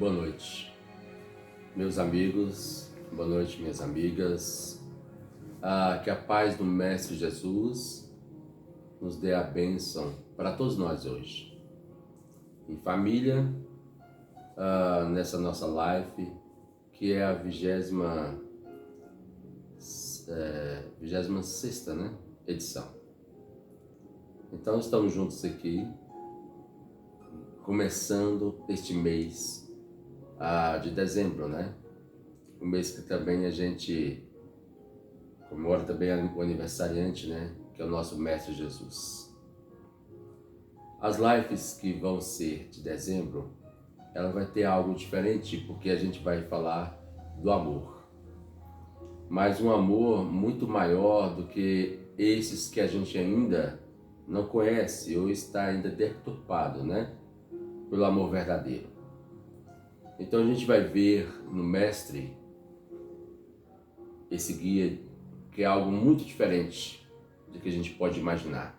Boa noite, meus amigos, boa noite, minhas amigas. Que a paz do Mestre Jesus nos dê a bênção para todos nós hoje, em família, nessa nossa live, que é a 26ª, né, edição. Então estamos juntos aqui, começando este mês de dezembro, né? O mês que também a gente comemora também o aniversariante, né? Que é o nosso Mestre Jesus. As lives que vão ser de dezembro, ela vai ter algo diferente, porque a gente vai falar do amor. Mas um amor muito maior do que esses que a gente ainda não conhece ou está ainda deturpado, né? Pelo amor verdadeiro. Então a gente vai ver no Mestre esse guia que é algo muito diferente do que a gente pode imaginar.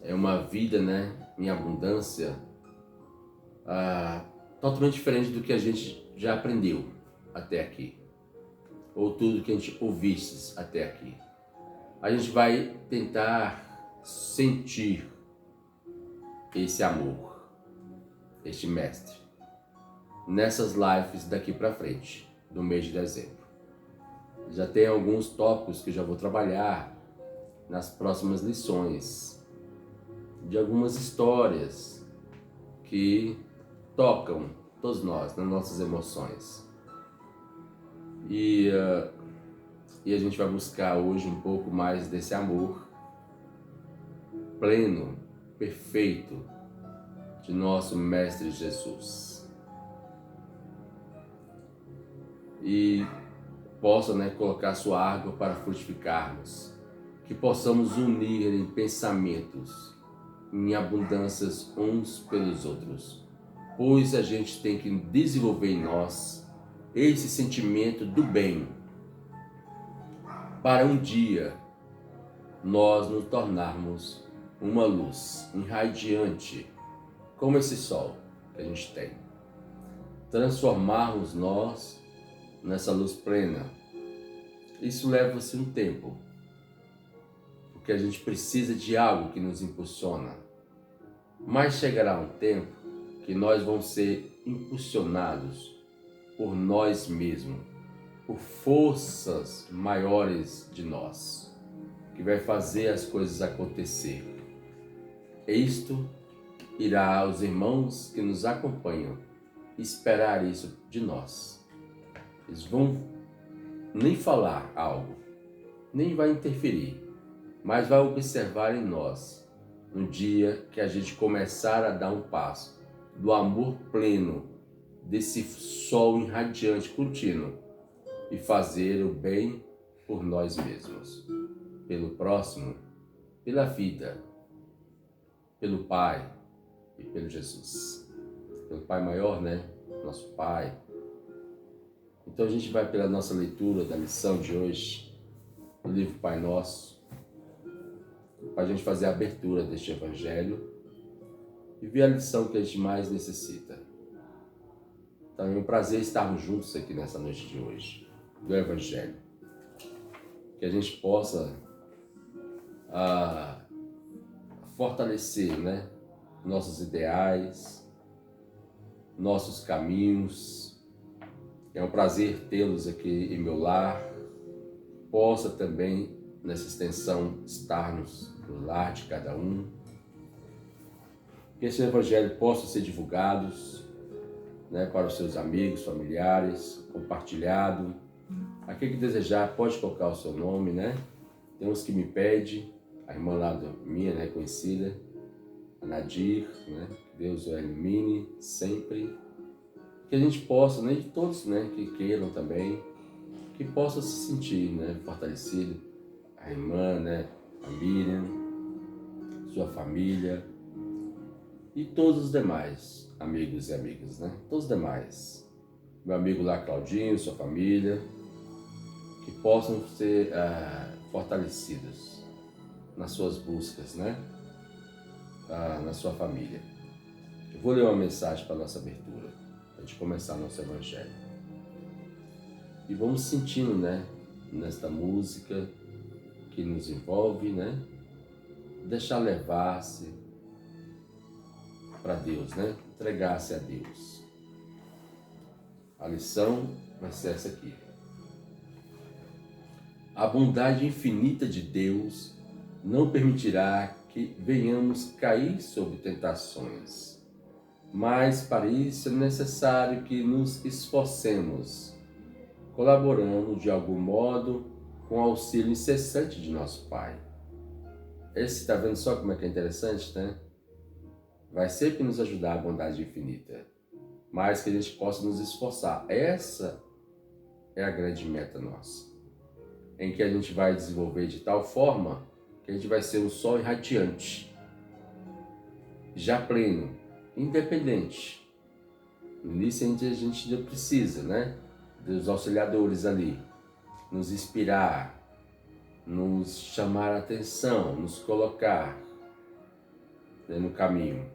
É uma vida, né, em abundância, totalmente diferente do que a gente já aprendeu até aqui, ou tudo que a gente ouvisse até aqui. A gente vai tentar sentir esse amor, este Mestre, nessas lives daqui para frente, do mês de dezembro. Já tem alguns tópicos que eu já vou trabalhar nas próximas lições, de algumas histórias que tocam todos nós, nas nossas emoções. E a gente vai buscar hoje um pouco mais desse amor pleno, perfeito, de nosso Mestre Jesus. E possa, né, colocar sua água para frutificarmos, que possamos unir em pensamentos, em abundâncias uns pelos outros, pois a gente tem que desenvolver em nós esse sentimento do bem, para um dia nós nos tornarmos uma luz irradiante, como esse sol que a gente tem. Transformarmos nós nessa luz plena. Isso leva-se um tempo, porque a gente precisa de algo que nos impulsiona. Mas chegará um tempo que nós vamos ser impulsionados por nós mesmos, por forças maiores de nós, que vai fazer as coisas acontecer. Isto irá aos irmãos que nos acompanham esperar isso de nós. Eles vão nem falar algo, nem vai interferir, mas vai observar em nós, no dia que a gente começar a dar um passo do amor pleno, desse sol irradiante contínuo, e fazer o bem por nós mesmos, pelo próximo, pela vida, pelo Pai e pelo Jesus. Pelo Pai maior, né? Nosso Pai. Então a gente vai pela nossa leitura da lição de hoje, o livro Pai Nosso, para a gente fazer a abertura deste Evangelho e ver a lição que a gente mais necessita. Então é um prazer estarmos juntos aqui nessa noite de hoje, do Evangelho. Que a gente possa fortalecer, né, nossos ideais, nossos caminhos. É um prazer tê-los aqui em meu lar. Possa também, nessa extensão, estarmos no lar de cada um. Que esse Evangelho possa ser divulgado, né, para os seus amigos, familiares, compartilhado. Aquele que desejar pode colocar o seu nome, né? Tem uns que me pedem, a irmã lá minha, né, conhecida, a Nadir, né? Deus o ilumine sempre. Que a gente possa, né, de todos, né, que queiram também, que possa se sentir, né, fortalecido, a irmã, né, a Miriam, sua família e todos os demais amigos e amigas, né, todos os demais, meu amigo lá Claudinho, sua família, que possam ser fortalecidos nas suas buscas, né, na sua família. Eu vou ler uma mensagem para a nossa abertura. a gente começar nosso evangelho. E vamos sentindo, né, nesta música que nos envolve, né, deixar levar-se para Deus, né, entregar-se a Deus. A lição vai ser essa aqui. A bondade infinita de Deus não permitirá que venhamos cair sob tentações, mas para isso é necessário que nos esforcemos, colaborando de algum modo com o auxílio incessante de nosso Pai. Esse, está vendo só como é que é interessante, né? Vai sempre nos ajudar a bondade infinita, mas que a gente possa nos esforçar. Essa é a grande meta nossa, em que a gente vai desenvolver de tal forma que a gente vai ser um sol irradiante, já pleno, independente. Nisso a gente precisa, né, dos auxiliadores ali, nos inspirar, nos chamar a atenção, nos colocar, né, no caminho.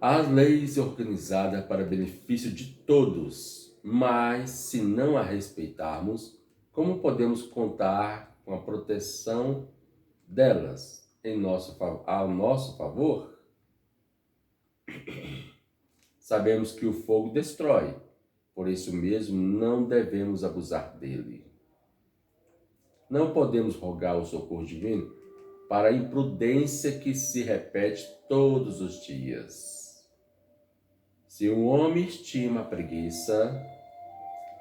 As leis organizadas para benefício de todos, mas se não a respeitarmos, como podemos contar com a proteção delas ao nosso favor? Sabemos que o fogo destrói, por isso mesmo não devemos abusar dele. Não podemos rogar o socorro divino para a imprudência que se repete todos os dias. Se o homem estima a preguiça,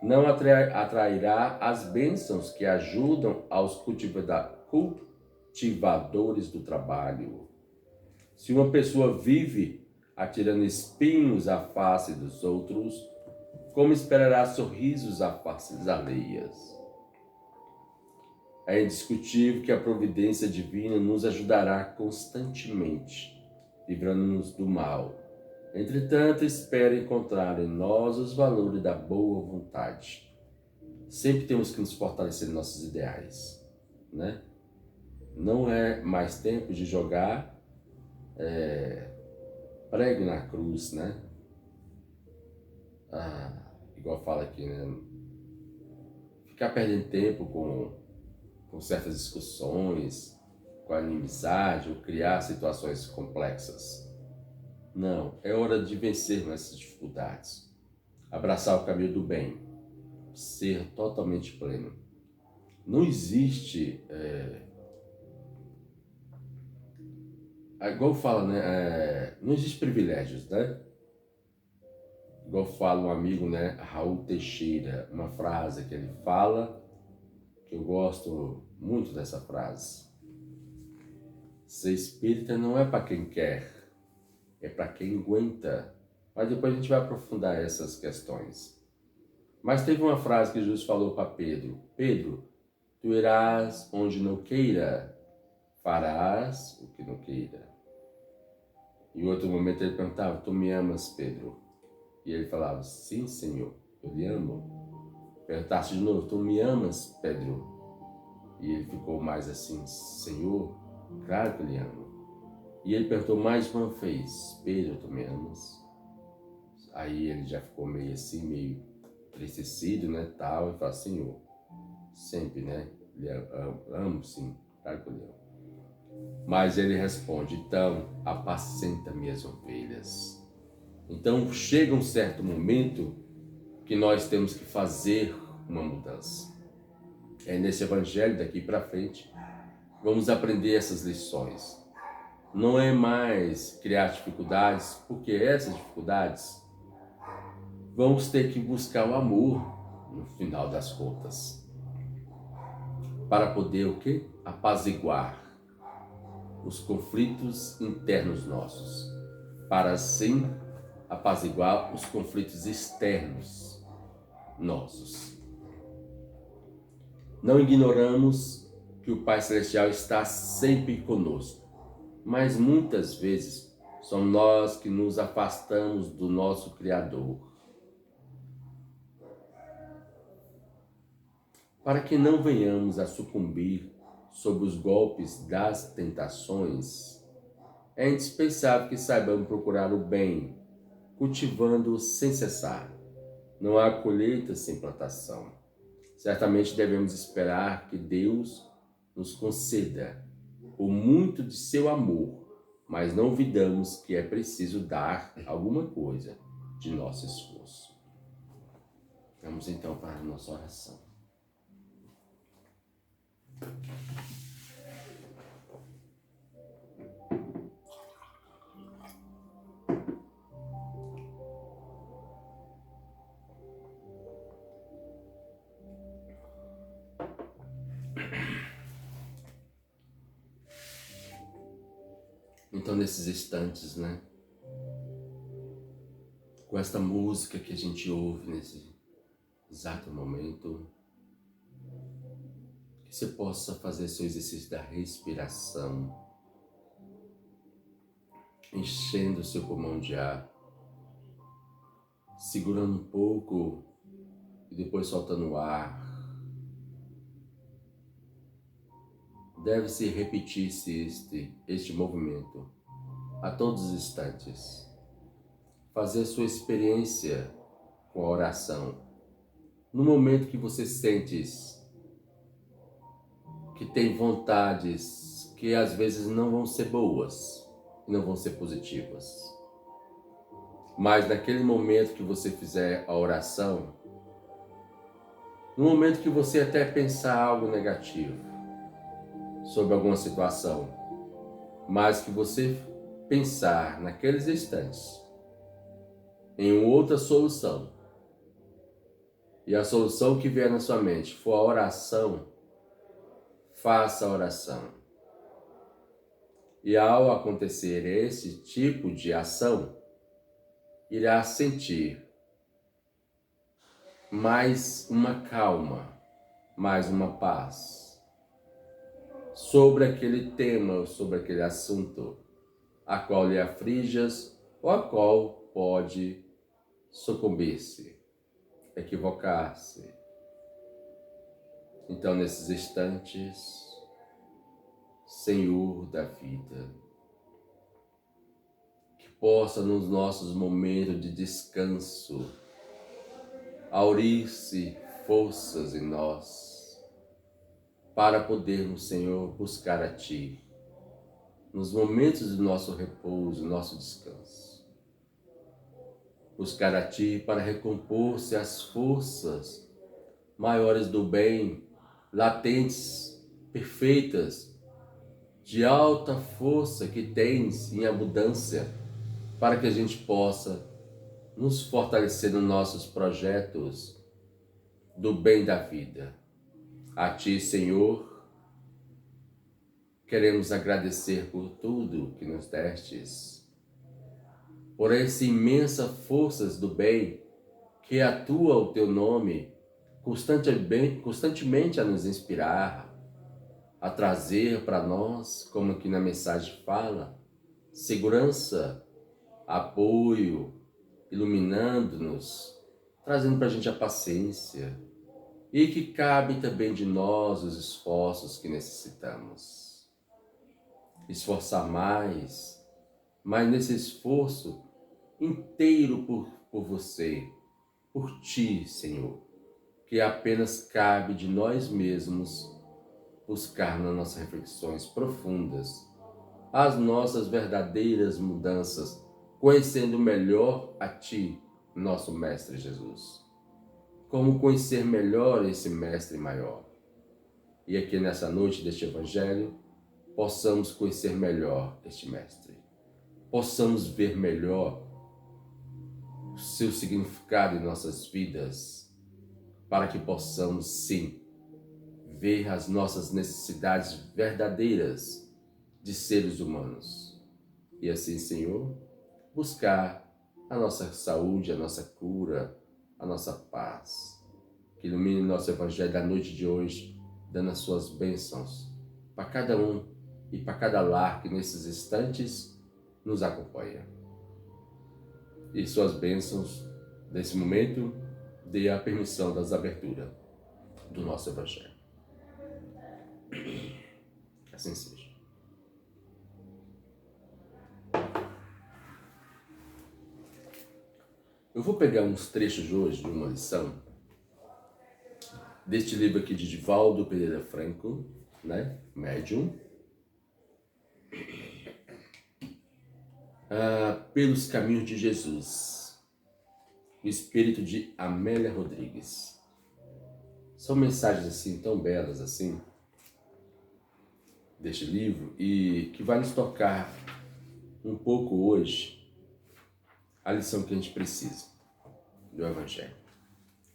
não atrairá as bênçãos que ajudam aos cultivadores do trabalho. Se uma pessoa vive atirando espinhos à face dos outros, como esperará sorrisos à face alheias? É indiscutível que a providência divina nos ajudará constantemente, livrando-nos do mal. Entretanto, espero encontrar em nós os valores da boa vontade. Sempre temos que nos fortalecer em nossos ideais, né? Não é mais tempo de jogar prego na cruz, né? Igual fala aqui, né? Ficar perdendo tempo com certas discussões, com a inimizade, ou criar situações complexas. Não, é hora de vencer essas dificuldades, abraçar o caminho do bem, ser totalmente pleno. Não existe, igual fala, né? Não existe privilégios, né? Igual fala um amigo, né? Raul Teixeira, uma frase que ele fala, que eu gosto muito dessa frase. Ser espírita não é para quem quer, é para quem aguenta. Mas depois a gente vai aprofundar essas questões. Mas teve uma frase que Jesus falou para Pedro: Pedro, tu irás onde não queira, farás o que não queira. E em outro momento ele perguntava: tu me amas, Pedro? E ele falava: sim, Senhor, eu lhe amo. Perguntasse de novo: tu me amas, Pedro? E ele ficou mais assim: Senhor, claro que eu lhe amo. E ele perguntou mais uma vez: Pedro, tu me amas? Aí ele já ficou meio assim, meio entristecido, né, tal, e falou: Senhor, sempre, né, amo sim, claro que eu lhe amo. Mas ele responde: então, apacenta minhas ovelhas. Então chega um certo momento que nós temos que fazer uma mudança. É nesse evangelho daqui para frente, vamos aprender essas lições. Não é mais criar dificuldades, porque essas dificuldades vamos ter que buscar o amor no final das contas, para poder o quê? Apaziguar os conflitos internos nossos, para assim apaziguar os conflitos externos nossos. Não ignoramos que o Pai Celestial está sempre conosco, mas muitas vezes são nós que nos afastamos do nosso Criador. Para que não venhamos a sucumbir sob os golpes das tentações, é indispensável que saibamos procurar o bem cultivando sem cessar. Não há colheita sem plantação. Certamente devemos esperar que Deus nos conceda o muito de seu amor, mas não olvidamos que é preciso dar alguma coisa de nosso esforço. Vamos então para a nossa oração. Então, nesses instantes, com esta música que a gente ouve nesse exato momento, que você possa fazer seu exercício da respiração, enchendo o seu pulmão de ar, segurando um pouco e depois soltando o ar. Deve-se repetir-se este movimento a todos os instantes. Fazer sua experiência com a oração. No momento que você sente que tem vontades que às vezes não vão ser boas, não vão ser positivas. Mas naquele momento que você fizer a oração, no momento que você até pensar algo negativo sobre alguma situação, mas que você pensar naqueles instantes em outra solução, e a solução que vier na sua mente for a oração, faça a oração. E ao acontecer esse tipo de ação, irá sentir mais uma calma, mais uma paz sobre aquele tema, sobre aquele assunto, a qual lhe aflijas ou a qual pode sucumbir-se, equivocar-se. Então, nesses instantes, Senhor da vida, que possa nos nossos momentos de descanso aurir-se forças em nós para podermos, Senhor, buscar a Ti nos momentos do nosso repouso, nosso descanso. Buscar a Ti para recompor-se as forças maiores do bem, latentes, perfeitas, de alta força que tens em abundância, para que a gente possa nos fortalecer nos nossos projetos do bem da vida. A Ti, Senhor, queremos agradecer por tudo que nos destes, por essa imensa forças do bem que atua o Teu nome constantemente a nos inspirar, a trazer para nós, como aqui na mensagem fala, segurança, apoio, iluminando-nos, trazendo para a gente a paciência, e que cabe também de nós os esforços que necessitamos. Esforçar mais, mas nesse esforço inteiro por você, por Ti, Senhor, que apenas cabe de nós mesmos buscar nas nossas reflexões profundas as nossas verdadeiras mudanças, conhecendo melhor a Ti, nosso Mestre Jesus. Como conhecer melhor esse Mestre maior. E aqui nessa noite deste Evangelho, possamos conhecer melhor este Mestre. Possamos ver melhor o seu significado em nossas vidas, para que possamos, sim, ver as nossas necessidades verdadeiras de seres humanos. E assim, Senhor, buscar a nossa saúde, a nossa cura, a nossa paz. Que ilumine nosso Evangelho da noite de hoje, dando as suas bênçãos para cada um e para cada lar que nesses instantes nos acompanha. E suas bênçãos, nesse momento, dê a permissão das aberturas do nosso Evangelho. Assim seja. Eu vou pegar uns trechos hoje de uma lição deste livro aqui de Divaldo Pereira Franco, né? Médium. Pelos Caminhos de Jesus, o espírito de Amélia Rodrigues. São mensagens assim tão belas assim deste livro e que vai nos tocar um pouco hoje a lição que a gente precisa do Evangelho.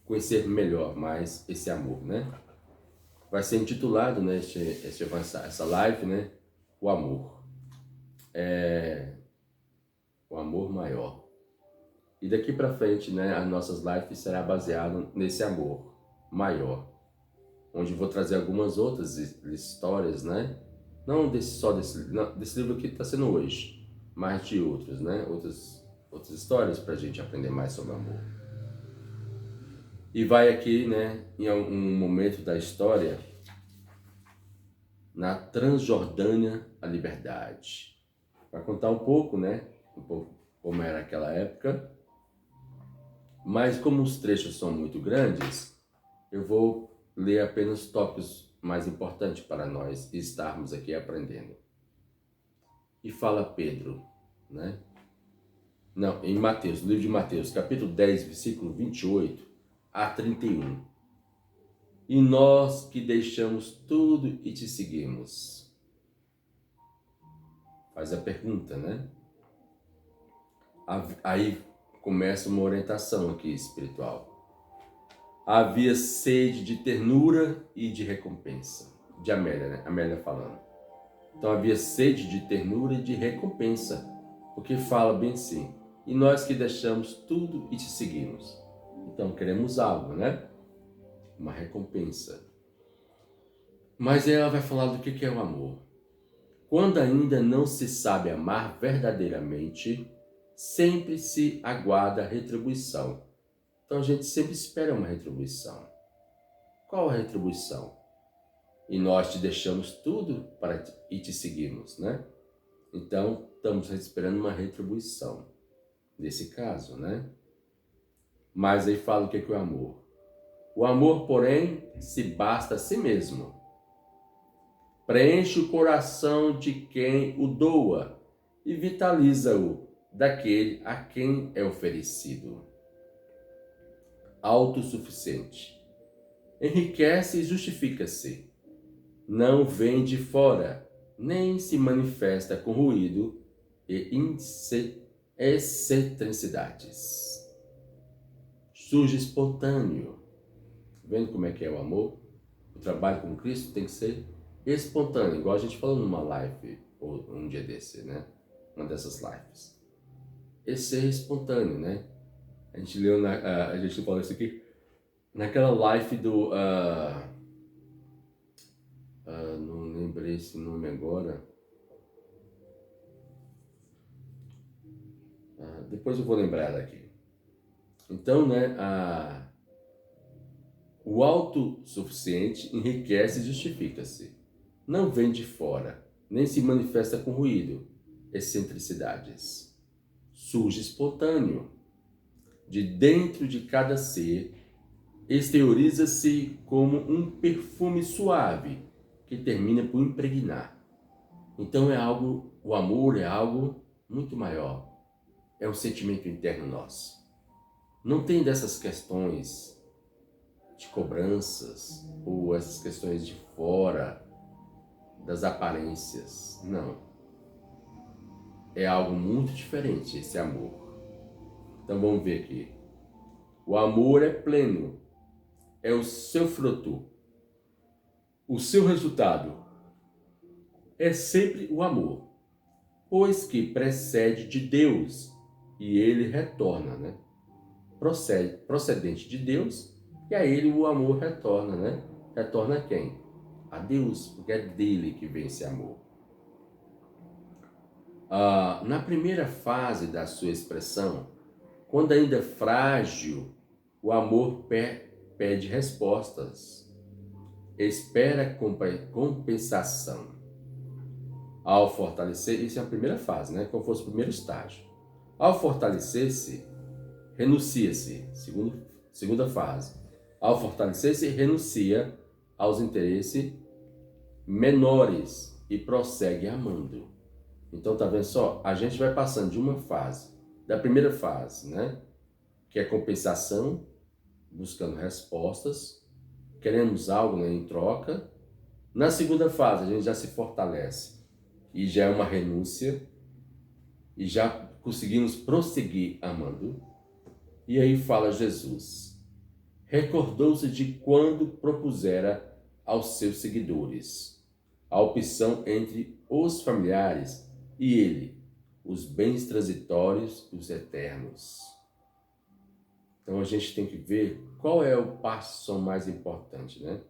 Conhecer melhor mais esse amor, né? Vai ser intitulado, né, essa live, né? O amor. O amor maior. E daqui para frente, né, as nossas lives será baseado nesse amor maior, onde vou trazer algumas outras histórias, né? Não desse livro que está sendo hoje, mas de outros, né? Outras histórias para a gente aprender mais sobre amor. E vai aqui, né, em um momento da história, na Transjordânia, a liberdade. Vai contar um pouco, né? Um pouco como era aquela época. Mas como os trechos são muito grandes, eu vou ler apenas tópicos mais importantes para nós estarmos aqui aprendendo. E fala Pedro, né? Não, em Mateus, no livro de Mateus, capítulo 10, versículo 28 a 31. E nós que deixamos tudo e te seguimos. Faz a pergunta, né? Aí começa uma orientação aqui espiritual. Havia sede de ternura e de recompensa. De Amélia, né? Amélia falando. Então havia sede de ternura e de recompensa. Porque fala bem assim. E nós que deixamos tudo e te seguimos. Então queremos algo, né? Uma recompensa. Mas ela vai falar do que é o amor. Quando ainda não se sabe amar verdadeiramente, sempre se aguarda a retribuição. Então a gente sempre espera uma retribuição. Qual a retribuição? E nós te deixamos tudo e te seguimos, né? Então estamos esperando uma retribuição. Nesse caso, né? Mas aí fala o que é o amor. O amor, porém, se basta a si mesmo. Preenche o coração de quem o doa e vitaliza-o daquele a quem é oferecido. Autossuficiente. Enriquece e justifica-se. Não vem de fora, nem se manifesta com ruído e excentricidades. Surge espontâneo. Vendo como é que é o amor? O trabalho com Cristo tem que ser espontâneo, igual a gente falou numa live, ou um dia desse, né? Uma dessas lives. Esse ser espontâneo, né? A gente leu, a gente falou isso aqui, naquela live do... não lembrei esse nome agora. Depois eu vou lembrar daqui. Então, né? O autossuficiente enriquece e justifica-se. Não vem de fora, nem se manifesta com ruído, excentricidades. Surge espontâneo. De dentro de cada ser, exterioriza-se como um perfume suave que termina por impregnar. Então o amor é algo muito maior. É um sentimento interno nosso. Não tem dessas questões de cobranças ou essas questões de fora, das aparências. Não. É algo muito diferente esse amor. Então vamos ver aqui. O amor é pleno. É o seu fruto. O seu resultado é sempre o amor, pois que precede de Deus e ele retorna, né? Procedente de Deus e a ele o amor retorna, né? Retorna a quem? A Deus, porque é dele que vem esse amor. Na primeira fase da sua expressão, quando ainda frágil, o amor pede respostas, espera compensação. Ao fortalecer, isso é a primeira fase, né? Como fosse o primeiro estágio. Ao fortalecer-se, renuncia-se, segunda fase. Ao fortalecer-se, renuncia aos interesses menores e prossegue amando. Então, tá vendo só? A gente vai passando de uma fase, da primeira fase, né? Que é compensação, buscando respostas, queremos algo, né, em troca. Na segunda fase, a gente já se fortalece e já é uma renúncia e já conseguimos prosseguir amando. E aí fala Jesus, recordou-se de quando propusera aos seus seguidores a opção entre os familiares e ele, os bens transitórios e os eternos. Então a gente tem que ver qual é o passo mais importante, né?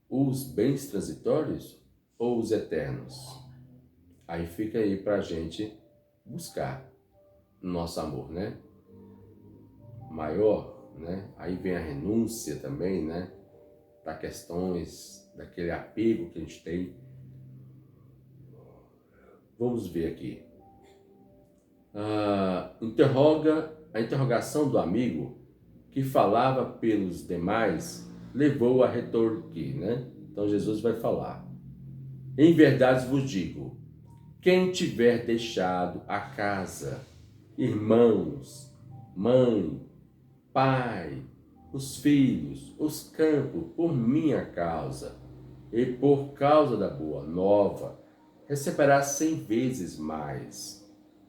Os bens transitórios ou os eternos? Aí fica aí para a gente buscar nosso amor, né? Maior, né? Aí vem a renúncia também, né? Para questões daquele apego que a gente tem. Vamos ver aqui. A interrogação do amigo que falava pelos demais levou a retorquir, né? Então Jesus vai falar. Em verdade vos digo, quem tiver deixado a casa, irmãos, mãe, pai, os filhos, os campos, por minha causa e por causa da boa nova, receberá 100 vezes mais.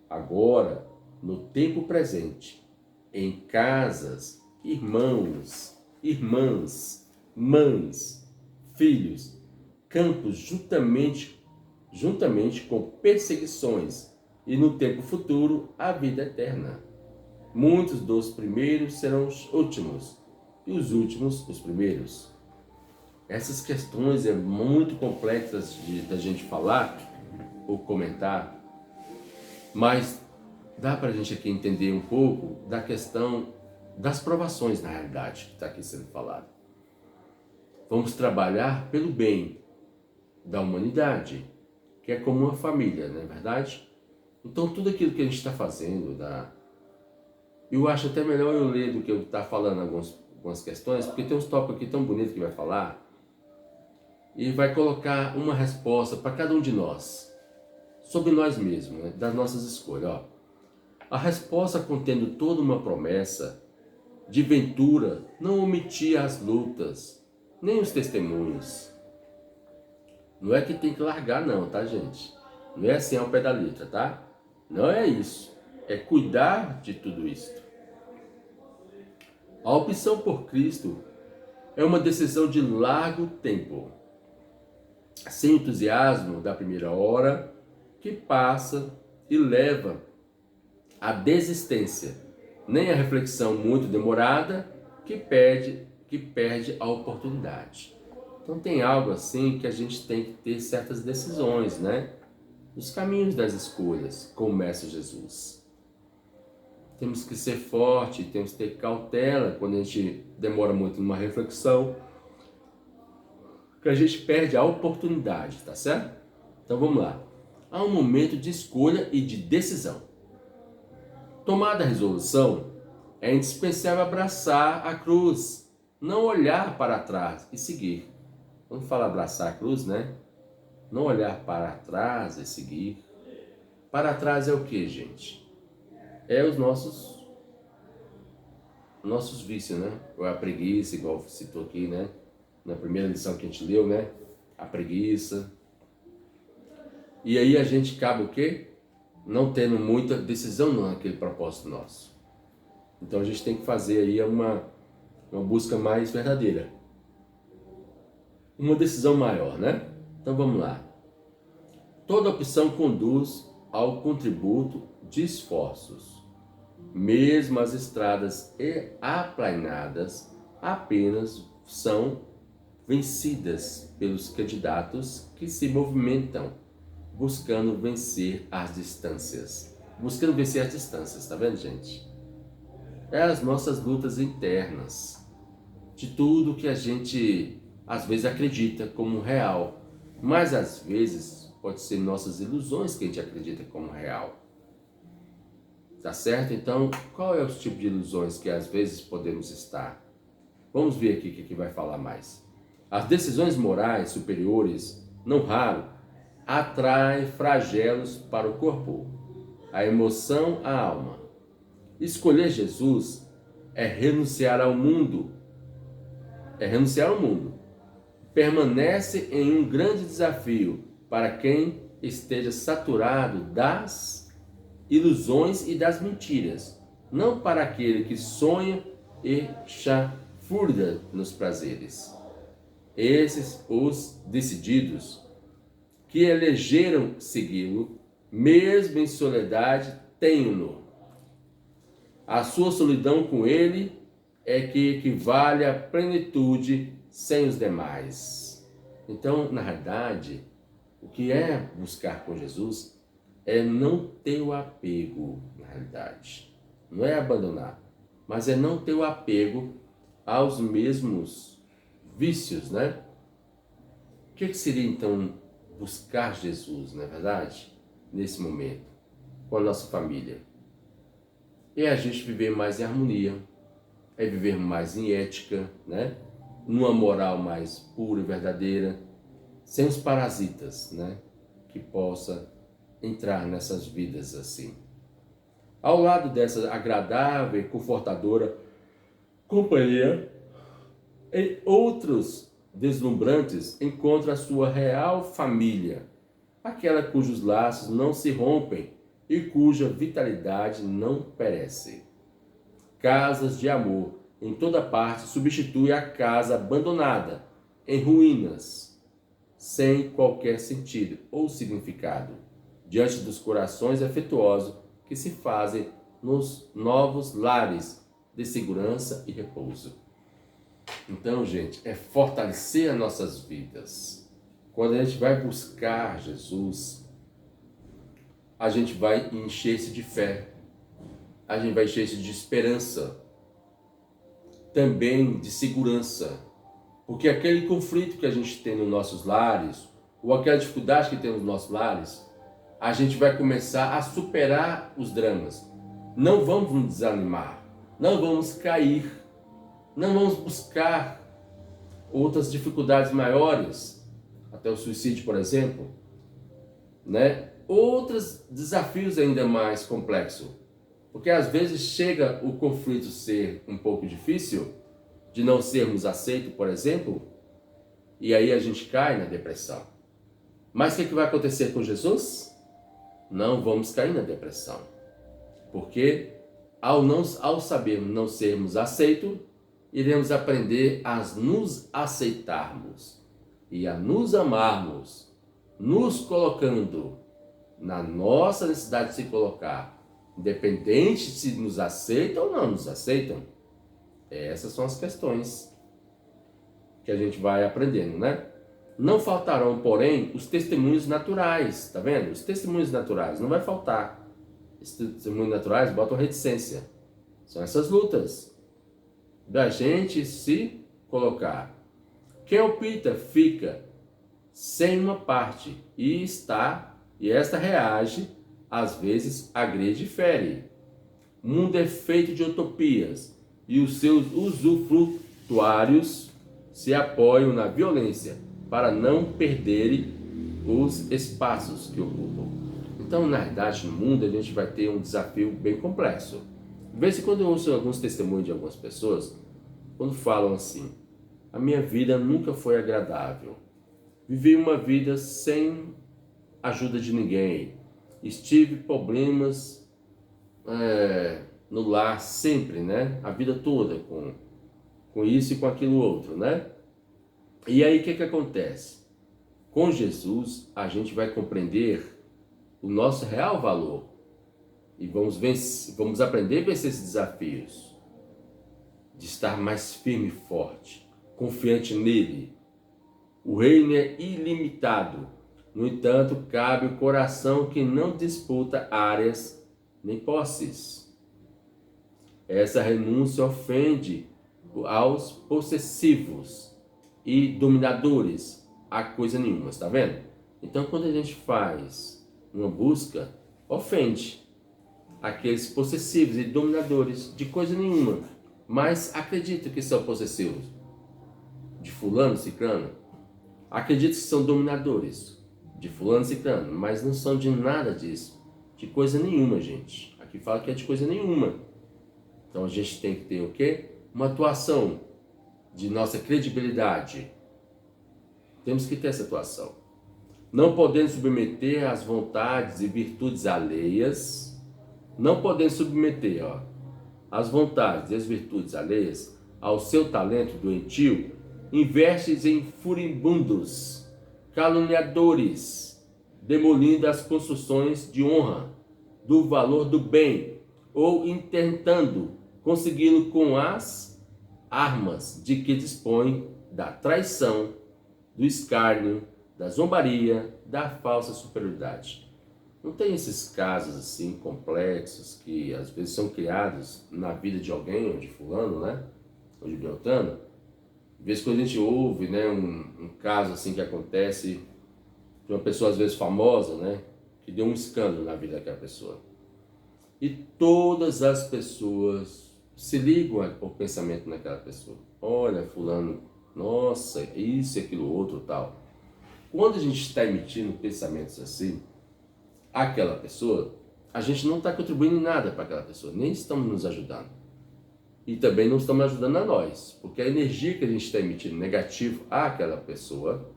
Agora, no tempo presente, em casas, irmãos, irmãs, mães, filhos, campos, juntamente com perseguições, e no tempo futuro, a vida eterna. Muitos dos primeiros serão os últimos, e os últimos os primeiros. Essas questões é muito complexas da gente falar ou comentar, mas dá para a gente aqui entender um pouco da questão das provações, na realidade, que está aqui sendo falado. Vamos trabalhar pelo bem da humanidade, que é como uma família, não é verdade? Então, tudo aquilo que a gente está fazendo, eu acho até melhor eu ler do que eu estar falando algumas questões, porque tem uns tópicos aqui tão bonitos que vai falar, e vai colocar uma resposta para cada um de nós, sobre nós mesmos, né? Das nossas escolhas. Ó. A resposta contendo toda uma promessa de ventura não omitia as lutas, nem os testemunhos. Não é que tem que largar não, tá, gente? Não é assim ao pé da letra, tá? Não é isso. É cuidar de tudo isso. A opção por Cristo é uma decisão de largo tempo, sem entusiasmo da primeira hora, que passa e leva à desistência, nem a reflexão muito demorada, que perde a oportunidade. Então tem algo assim que a gente tem que ter certas decisões, né? Os caminhos das escolhas com o Mestre Jesus. Temos que ser forte, temos que ter cautela quando a gente demora muito numa reflexão, que a gente perde a oportunidade, tá certo? Então vamos lá. Há um momento de escolha e de decisão. Tomada a resolução, é indispensável abraçar a cruz, não olhar para trás e seguir. Quando fala abraçar a cruz, né? Não olhar para trás e seguir. Para trás é o que, gente? É os nossos vícios, né? Ou a preguiça, igual citou aqui, né? Na primeira lição que a gente leu, né? A preguiça. E aí a gente acaba o quê? Não tendo muita decisão naquele propósito nosso. Então a gente tem que fazer aí uma busca mais verdadeira. Uma decisão maior, né? Então vamos lá. Toda opção conduz ao contributo de esforços. Mesmo as estradas aplainadas apenas são vencidas pelos candidatos que se movimentam buscando vencer as distâncias. Buscando vencer as distâncias, tá vendo, gente? É as nossas lutas internas, de tudo que a gente às vezes acredita como real, mas às vezes pode ser nossas ilusões que a gente acredita como real. Tá certo? Então, qual é o tipo de ilusões que às vezes podemos estar? Vamos ver aqui o que vai falar mais. As decisões morais superiores, não raro, atraem flagelos para o corpo, a emoção, a alma. Escolher Jesus é renunciar ao mundo. É renunciar ao mundo. Permanece em um grande desafio para quem esteja saturado das ilusões e das mentiras, não para aquele que sonha e chafurda nos prazeres. Esses, os decididos, que elegeram segui-lo, mesmo em soledade, têm-no. A sua solidão com ele é que equivale à plenitude sem os demais. Então, na realidade, o que é buscar com Jesus é não ter o apego, na realidade. Não é abandonar, mas é não ter o apego aos mesmos vícios, né? O que seria então buscar Jesus, não é verdade? Nesse momento, com a nossa família. É a gente viver mais em harmonia, é viver mais em ética, né? Numa moral mais pura e verdadeira, sem os parasitas, né? Que possa entrar nessas vidas assim. Ao lado dessa agradável e confortadora companhia, em outros deslumbrantes, encontra a sua real família, aquela cujos laços não se rompem e cuja vitalidade não perece. Casas de amor em toda parte substitui a casa abandonada, em ruínas, sem qualquer sentido ou significado, diante dos corações afetuosos que se fazem nos novos lares de segurança e repouso. Então, gente, é fortalecer as nossas vidas. Quando a gente vai buscar Jesus, a gente vai encher-se de fé, a gente vai encher-se de esperança, também de segurança, porque aquele conflito que a gente tem nos nossos lares, ou aquela dificuldade que tem nos nossos lares, a gente vai começar a superar os dramas. Não vamos nos desanimar, não vamos cair, não vamos buscar outras dificuldades maiores, até o suicídio, por exemplo, né? Outros desafios ainda mais complexos, porque às vezes chega o conflito ser um pouco difícil, de não sermos aceitos, por exemplo, e aí a gente cai na depressão. Mas o que vai acontecer com Jesus? Não vamos cair na depressão, porque ao sabermos não sermos aceitos, iremos aprender a nos aceitarmos e a nos amarmos, nos colocando na nossa necessidade de se colocar, independente se nos aceitam ou não nos aceitam. Essas são as questões que a gente vai aprendendo, né? Não faltarão, porém, os testemunhos naturais, tá vendo? Os testemunhos naturais, não vai faltar. Os testemunhos naturais botam reticência. São essas lutas da gente se colocar. Quem opta fica sem uma parte e esta reage, às vezes agride e fere. O mundo é feito de utopias e os seus usufrutuários se apoiam na violência para não perderem os espaços que ocupam. Então, na verdade, no mundo a gente vai ter um desafio bem complexo. De vez em quando eu ouço alguns testemunhos de algumas pessoas, quando falam assim: a minha vida nunca foi agradável, vivi uma vida sem ajuda de ninguém, estive problemas no lar sempre, né? A vida toda com isso e com aquilo outro, né? E aí o que acontece? Com Jesus a gente vai compreender o nosso real valor e vamos aprender a vencer esses desafios, de estar mais firme e forte, confiante nele. O reino é ilimitado, no entanto, cabe o coração que não disputa áreas nem posses. Essa renúncia ofende aos possessivos e dominadores a coisa nenhuma, está vendo? Então, quando a gente faz uma busca, ofende. aqueles possessivos e dominadores de coisa nenhuma, mas acreditam que são possessivos de fulano, ciclano, acreditam que são dominadores de fulano, ciclano, mas não são de nada disso, de coisa nenhuma, gente. Aqui fala que é de coisa nenhuma. Então a gente tem que ter o quê? Uma atuação de nossa credibilidade. Temos que ter essa atuação. Não podendo submeter às vontades e virtudes alheias, não podendo submeter as vontades e as virtudes alheias ao seu talento doentio, investes em furibundos, caluniadores, demolindo as construções de honra, do valor do bem, ou intentando consegui-lo com as armas de que dispõe da traição, do escárnio, da zombaria, da falsa superioridade. Não tem esses casos assim complexos que às vezes são criados na vida de alguém, ou de fulano, né? Ou de Beltrano. De vez em quando a gente ouve, né, um caso assim que acontece de uma pessoa às vezes famosa, né? Que deu um escândalo na vida daquela pessoa. E todas as pessoas se ligam ao pensamento naquela pessoa. Olha, fulano, nossa, isso e aquilo outro tal. Quando a gente está emitindo pensamentos assim, aquela pessoa, a gente não está contribuindo em nada para aquela pessoa, nem estamos nos ajudando. E também não estamos ajudando a nós, porque a energia que a gente está emitindo negativo àquela pessoa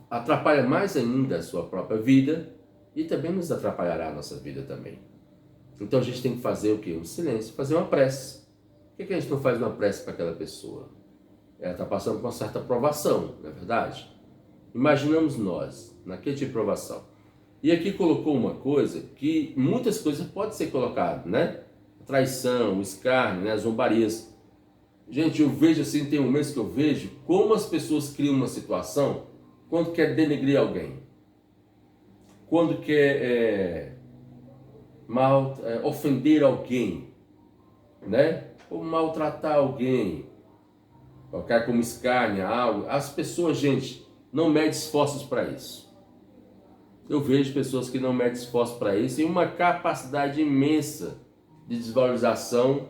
atrapalha mais ainda a sua própria vida e também nos atrapalhará a nossa vida também. Então a gente tem que fazer o quê? Um silêncio, fazer uma prece. Por que a gente não faz uma prece para aquela pessoa? Ela está passando por uma certa provação, não é verdade? Imaginamos nós, naquele tipo de provação. E aqui colocou uma coisa que muitas coisas podem ser colocadas, né? Traição, escárnio, né? Zombarias. Gente, eu vejo assim, tem momentos que eu vejo como as pessoas criam uma situação quando quer denegrir alguém. Quando quer ofender alguém, né? Ou maltratar alguém, colocar como escárnio algo. As pessoas, gente, não medem esforços para isso. Eu vejo pessoas que não medem esforços para isso e uma capacidade imensa de desvalorização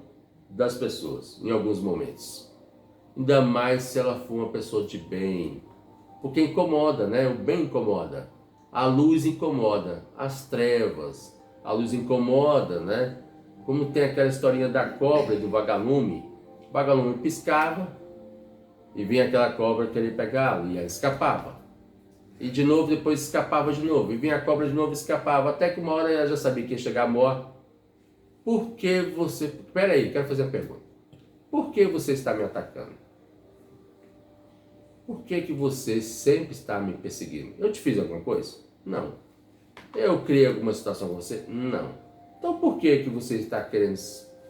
das pessoas em alguns momentos. Ainda mais se ela for uma pessoa de bem, porque incomoda, né? O bem incomoda, a luz incomoda, as trevas, a luz incomoda, né? Como tem aquela historinha da cobra e do vagalume. O vagalume piscava e vinha aquela cobra querer pegá-lo e ela escapava. E de novo, depois escapava de novo. E vinha a cobra de novo e escapava. Até que uma hora ela já sabia que ia chegar morta. Por que você... Peraí, quero fazer uma pergunta. Por que você está me atacando? Por que você sempre está me perseguindo? Eu te fiz alguma coisa? Não. Eu criei alguma situação com você? Não. Então por que você está querendo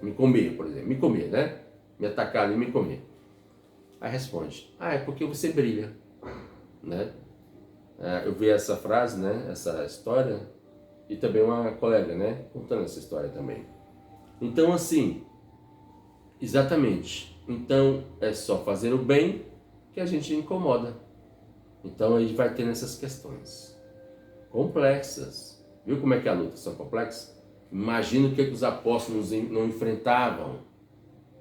me comer, por exemplo? Me comer, né? Me atacar e me comer. Aí responde, é porque você brilha, né? Eu vi essa frase, né? Essa história, e também uma colega, né? Contando essa história também. Então assim, exatamente. Então é só fazer o bem que a gente incomoda. Então a gente vai tendo essas questões complexas. Viu como é que a luta são complexas? Imagina o que os apóstolos não enfrentavam,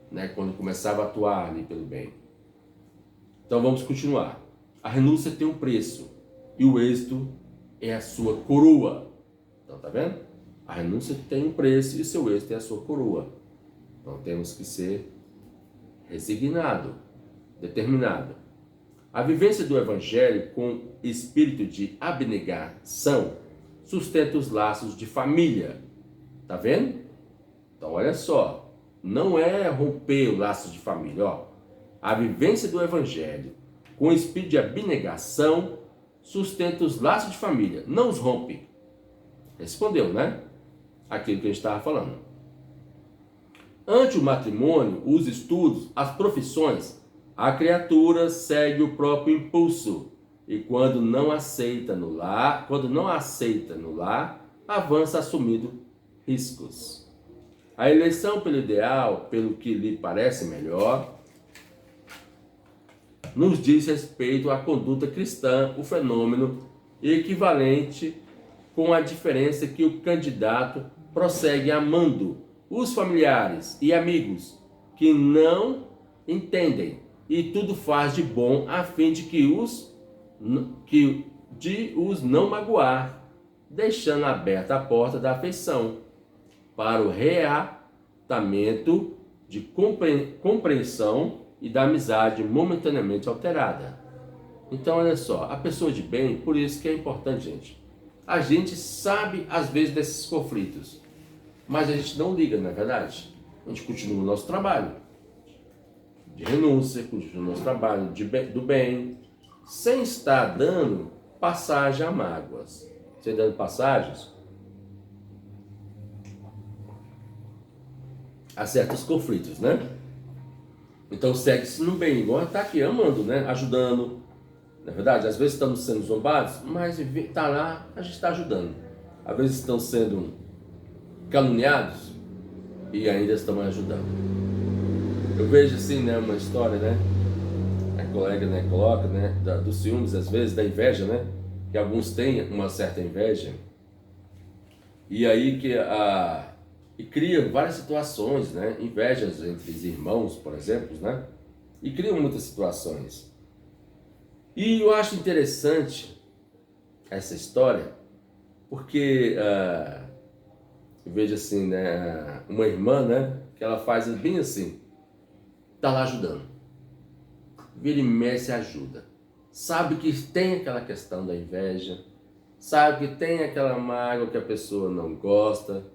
né? Quando começavam a atuar ali pelo bem. Então vamos continuar. A renúncia tem um preço e o êxito é a sua coroa. Então tá vendo? A renúncia tem um preço e o seu êxito é a sua coroa. Então temos que ser resignado, determinado. A vivência do Evangelho com espírito de abnegação sustenta os laços de família. Tá vendo? Então olha só, não é romper o laço de família, ó. A vivência do Evangelho com espírito de abnegação sustenta os laços de família, não os rompe. Respondeu, né? Aquilo que a gente estava falando. Ante o matrimônio, os estudos, as profissões, a criatura segue o próprio impulso e quando não aceita no lar, avança assumindo riscos. A eleição pelo ideal, pelo que lhe parece melhor, nos diz respeito à conduta cristã, o fenômeno equivalente, com a diferença que o candidato prossegue amando os familiares e amigos que não entendem e tudo faz de bom a fim de os não magoar, deixando aberta a porta da afeição para o reatamento de compreensão e da amizade momentaneamente alterada. Então, olha só, a pessoa de bem, por isso que é importante, gente. A gente sabe, às vezes, desses conflitos, mas a gente não liga, não é verdade? A gente continua o nosso trabalho de renúncia, continua o nosso trabalho do bem, sem estar dando passagem a mágoas. Sem dando passagens a certos conflitos, né? Então segue-se no bem, igual está aqui, amando, né? Ajudando. Na verdade, às vezes estamos sendo zombados, mas está lá, a gente está ajudando. Às vezes estão sendo caluniados e ainda estamos ajudando. Eu vejo assim, né, uma história, né? A colega, né, coloca, né, dos ciúmes, às vezes, da inveja, né? Que alguns têm uma certa inveja. E aí e cria várias situações, né? Invejas entre os irmãos, por exemplo, né? E criam muitas situações. E eu acho interessante essa história, porque eu vejo assim, né? Uma irmã, né? Que ela faz bem assim, tá lá ajudando. Vira e mexe ajuda. Sabe que tem aquela questão da inveja, sabe que tem aquela mágoa que a pessoa não gosta,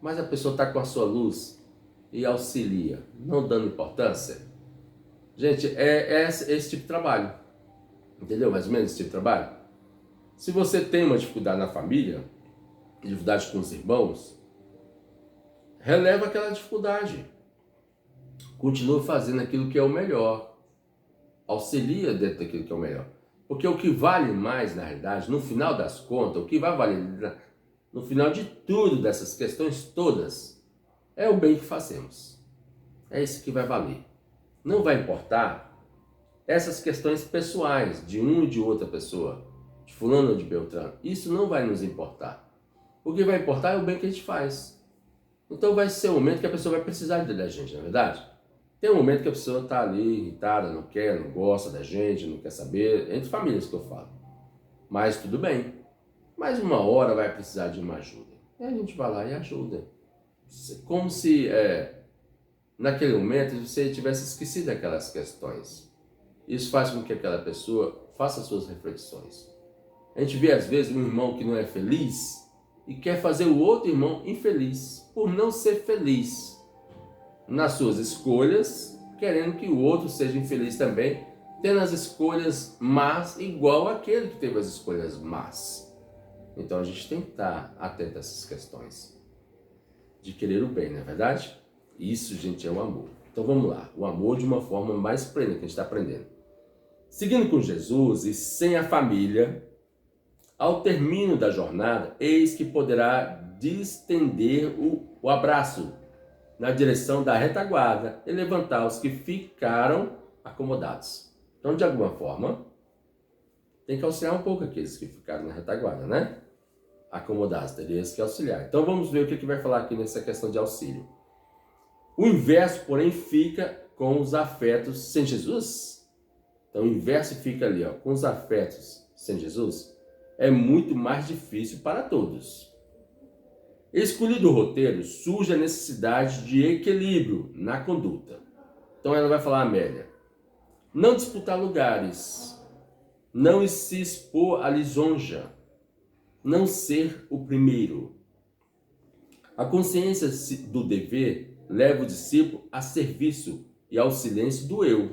mas a pessoa está com a sua luz e auxilia, não dando importância. Gente, é esse tipo de trabalho. Entendeu? Mais ou menos esse tipo de trabalho. Se você tem uma dificuldade na família, dificuldade com os irmãos, releva aquela dificuldade. Continua fazendo aquilo que é o melhor. Auxilia dentro daquilo que é o melhor. Porque o que vale mais, na realidade, no final das contas, o que vai valer no final de tudo, dessas questões todas, é o bem que fazemos. É isso que vai valer. Não vai importar essas questões pessoais de um e de outra pessoa, de fulano ou de Beltrano. Isso não vai nos importar. O que vai importar é o bem que a gente faz. Então vai ser o momento que a pessoa vai precisar da gente, não é verdade? Tem um momento que a pessoa está ali irritada, não quer, não gosta da gente, não quer saber, entre famílias que eu falo. Mas tudo bem. Mas uma hora vai precisar de uma ajuda. E a gente vai lá e ajuda. Como se naquele momento você tivesse esquecido aquelas questões. Isso faz com que aquela pessoa faça suas reflexões. A gente vê às vezes um irmão que não é feliz e quer fazer o outro irmão infeliz por não ser feliz nas suas escolhas, querendo que o outro seja infeliz também, tendo as escolhas más igual àquele que teve as escolhas más. Então a gente tem que estar atento a essas questões de querer o bem, não é verdade? Isso, gente, é o amor. Então vamos lá, o amor de uma forma mais plena que a gente está aprendendo. Seguindo com Jesus e sem a família, ao término da jornada, eis que poderá distender o abraço na direção da retaguarda e levantar os que ficaram acomodados. Então, de alguma forma, tem que auxiliar um pouco aqueles que ficaram na retaguarda, né? Acomodados, teria que auxiliar. Então, vamos ver o que vai falar aqui nessa questão de auxílio. O inverso, porém, fica com os afetos sem Jesus. Então, o inverso fica ali, ó, com os afetos sem Jesus. É muito mais difícil para todos. Escolhido o roteiro, surge a necessidade de equilíbrio na conduta. Então ela vai falar, Amélia, não disputar lugares, não se expor à lisonja, não ser o primeiro. A consciência do dever leva o discípulo a serviço e ao silêncio do eu.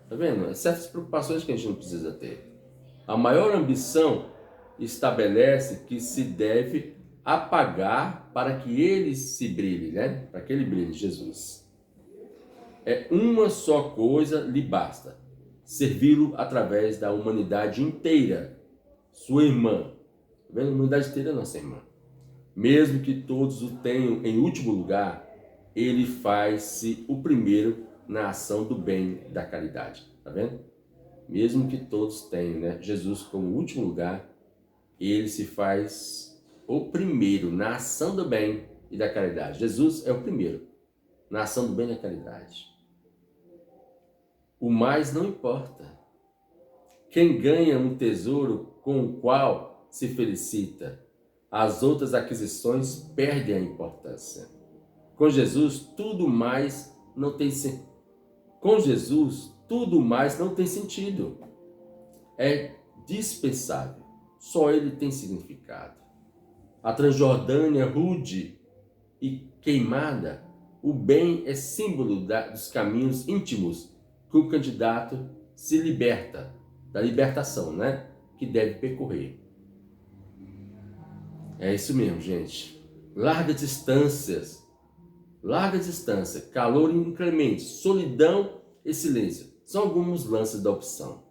Tá vendo? Certas preocupações que a gente não precisa ter. A maior ambição estabelece que se deve apagar para que ele se brilhe, né? Para que ele brilhe, Jesus. É uma só coisa lhe basta: servi-lo através da humanidade inteira, sua irmã. Tá vendo? A humanidade inteira é nossa irmã. Mesmo que todos o tenham em último lugar, ele faz-se o primeiro na ação do bem, da caridade. Tá vendo? Mesmo que todos tenham, né, Jesus como último lugar, ele se faz o primeiro na ação do bem, e da caridade. Jesus é o primeiro na ação do bem e da caridade. O mais não importa. Quem ganha um tesouro com o qual se felicita, as outras aquisições perdem a importância. Com Jesus, tudo mais não tem sentido. Com Jesus, tudo mais não tem sentido. É dispensável. Só ele tem significado. A Transjordânia rude e queimada, o bem é símbolo dos caminhos íntimos que o candidato se liberta, da libertação, né? Que deve percorrer. É isso mesmo, gente. Larga distância, calor inclemente, solidão e silêncio são alguns lances da opção.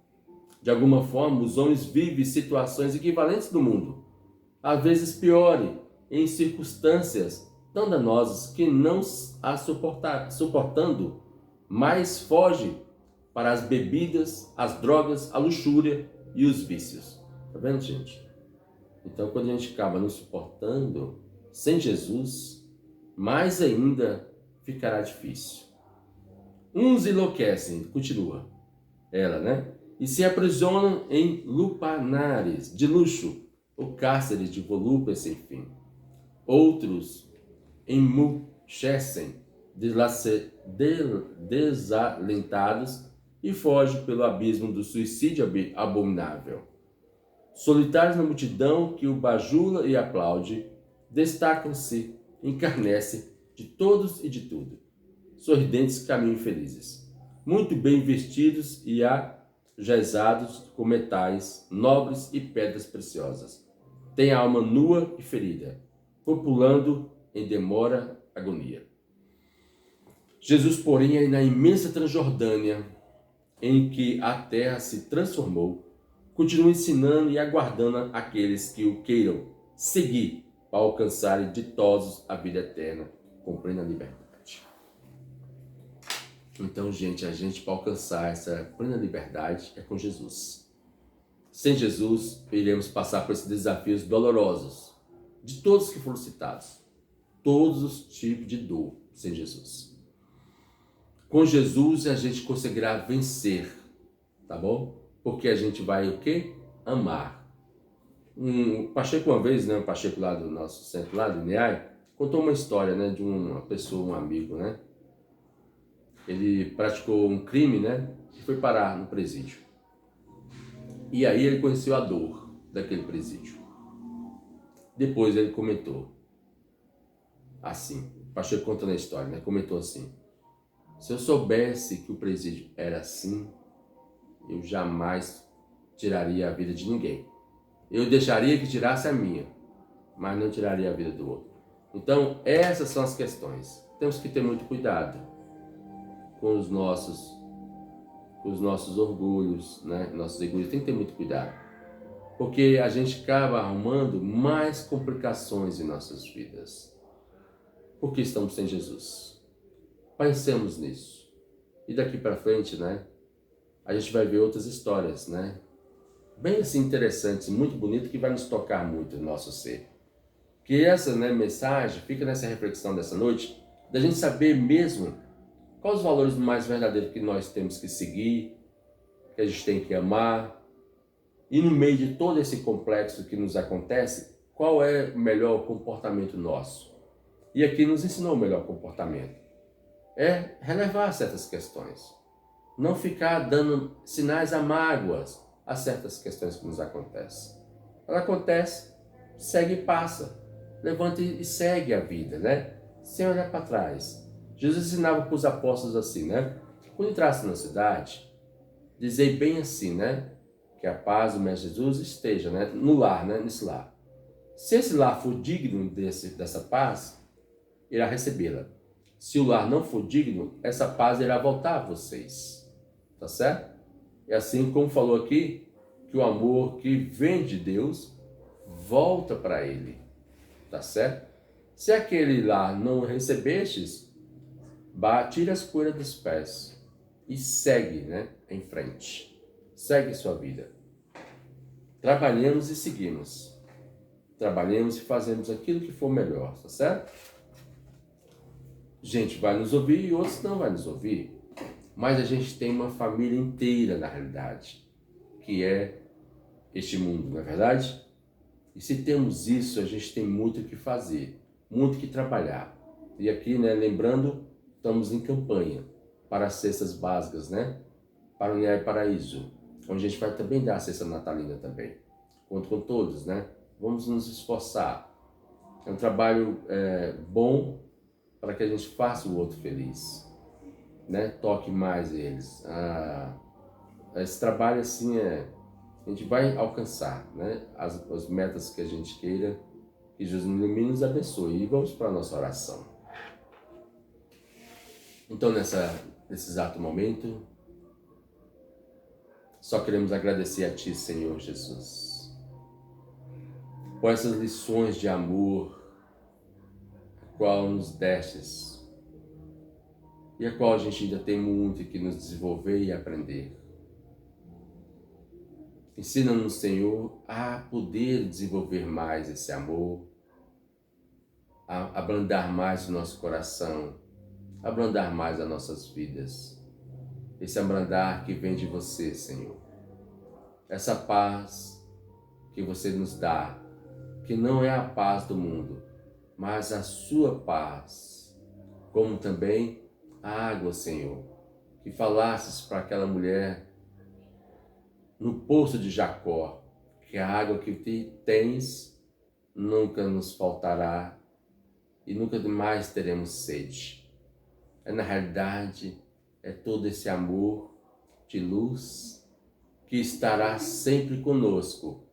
De alguma forma, os homens vivem situações equivalentes no mundo, às vezes piores, em circunstâncias tão danosas que não a suportando, mais foge para as bebidas, as drogas, a luxúria e os vícios. Tá vendo, gente? Então, quando a gente acaba não suportando, sem Jesus, mais ainda ficará difícil. Uns enlouquecem, continua ela, né? E se aprisionam em lupanares de luxo, ou cárceres de volúpia sem fim. Outros emurchecem, desalentados e fogem pelo abismo do suicídio abominável. Solitários na multidão que o bajula e aplaude, destacam-se, encarnecem de todos e de tudo. Sorridentes caminham felizes, muito bem vestidos e ajezados com metais nobres e pedras preciosas. Tem a alma nua e ferida, populando em demora agonia. Jesus, porém, é na imensa Transjordânia, em que a terra se transformou, continua ensinando e aguardando aqueles que o queiram seguir para alcançarem ditosos a vida eterna com plena liberdade. Então, gente, a gente para alcançar essa plena liberdade é com Jesus. Sem Jesus, iremos passar por esses desafios dolorosos, de todos que foram citados. Todos os tipos de dor sem Jesus. Com Jesus, a gente conseguirá vencer, tá bom? Porque a gente vai o quê? Amar. O Pacheco uma vez, né, o Pacheco lá do nosso centro, lá do INEAI, contou uma história, né, de uma pessoa, um amigo, né? Ele praticou um crime, né, e foi parar no presídio. E aí ele conheceu a dor daquele presídio. Depois ele comentou assim, Pacheco contando a história, né, comentou assim: se eu soubesse que o presídio era assim, eu jamais tiraria a vida de ninguém. Eu deixaria que tirasse a minha, mas não tiraria a vida do outro. Então, essas são as questões. Temos que ter muito cuidado com os nossos orgulhos, né? Nossos egoísmos. Tem que ter muito cuidado. Porque a gente acaba arrumando mais complicações em nossas vidas. Porque estamos sem Jesus. Pensemos nisso. E daqui para frente, né? A gente vai ver outras histórias, né? Bem assim interessantes, muito bonito, que vai nos tocar muito no nosso ser. Que essa, né, mensagem fica nessa reflexão dessa noite, da gente saber mesmo quais os valores mais verdadeiros que nós temos que seguir, que a gente tem que amar, e no meio de todo esse complexo que nos acontece, qual é o melhor comportamento nosso. E aqui nos ensinou o melhor comportamento. É relevar certas questões. Não ficar dando sinais a mágoas a certas questões que nos acontecem. Ela acontece, segue e passa. Levanta e segue a vida, né? Sem olhar para trás. Jesus ensinava para os apóstolos assim, né? Quando entrasse na cidade, dizei bem assim, né? Que a paz do Mestre Jesus esteja, né? No lar, né? Nesse lar. Se esse lar for digno dessa paz, irá recebê-la. Se o lar não for digno, essa paz irá voltar a vocês. Tá certo? É assim como falou aqui, que o amor que vem de Deus volta para ele. Tá certo? Se aquele lá não recebestes, tira as poeiras dos pés e segue, né, em frente. Segue sua vida. Trabalhemos e seguimos. Trabalhemos e fazemos aquilo que for melhor, tá certo? gente vai nos ouvir e outros não vai nos ouvir. Mas a gente tem uma família inteira, na realidade, que é este mundo, não é verdade? E se temos isso, a gente tem muito o que fazer, muito o que trabalhar. E aqui, né, lembrando, estamos em campanha para as cestas básicas, né? Para o União e Paraíso, onde a gente vai também dar a cesta natalina também. Conto com todos, né? Vamos nos esforçar. É um trabalho bom para que a gente faça o outro feliz, né? Toque mais eles. Esse trabalho assim a gente vai alcançar, né? As metas que a gente queira, que Jesus nos ilumine e nos abençoe. E vamos para a nossa oração. Então, nesse exato momento, só queremos agradecer a Ti, Senhor Jesus, por essas lições de amor, a qual nos destes, e a qual a gente ainda tem muito que nos desenvolver e aprender. Ensina-nos, Senhor, a poder desenvolver mais esse amor, a abrandar mais o nosso coração, a abrandar mais as nossas vidas. Esse abrandar que vem de você, Senhor. Essa paz que você nos dá, que não é a paz do mundo, mas a sua paz. Como também a água, Senhor, que falasses para aquela mulher no poço de Jacó, que a água que tens nunca nos faltará e nunca mais teremos sede. Na realidade, é todo esse amor de luz que estará sempre conosco,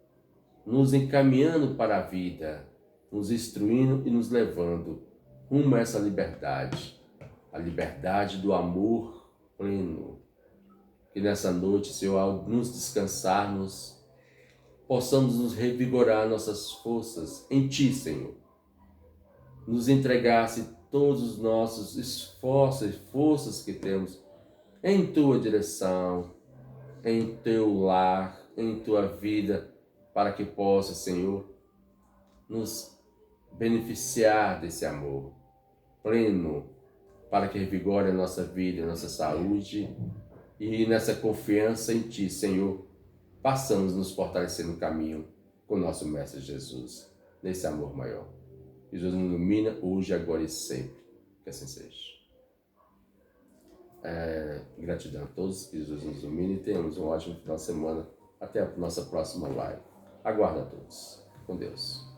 nos encaminhando para a vida, nos instruindo e nos levando rumo a essa liberdade, a liberdade do amor pleno. Que nessa noite, Senhor, ao nos descansarmos, possamos nos revigorar nossas forças em Ti, Senhor. Nos entregasse todos os nossos esforços e forças que temos em Tua direção, em Teu lar, em Tua vida, para que possa, Senhor, nos beneficiar desse amor pleno, para que revigore a nossa vida, a nossa saúde, e nessa confiança em Ti, Senhor, passamos nos fortalecer no caminho com o nosso Mestre Jesus, nesse amor maior. Que Jesus nos ilumina hoje, agora e sempre. Que assim seja. Gratidão a todos, que Jesus nos ilumine e tenhamos um ótimo final de semana. Até a nossa próxima live. Aguardo a todos. Com Deus.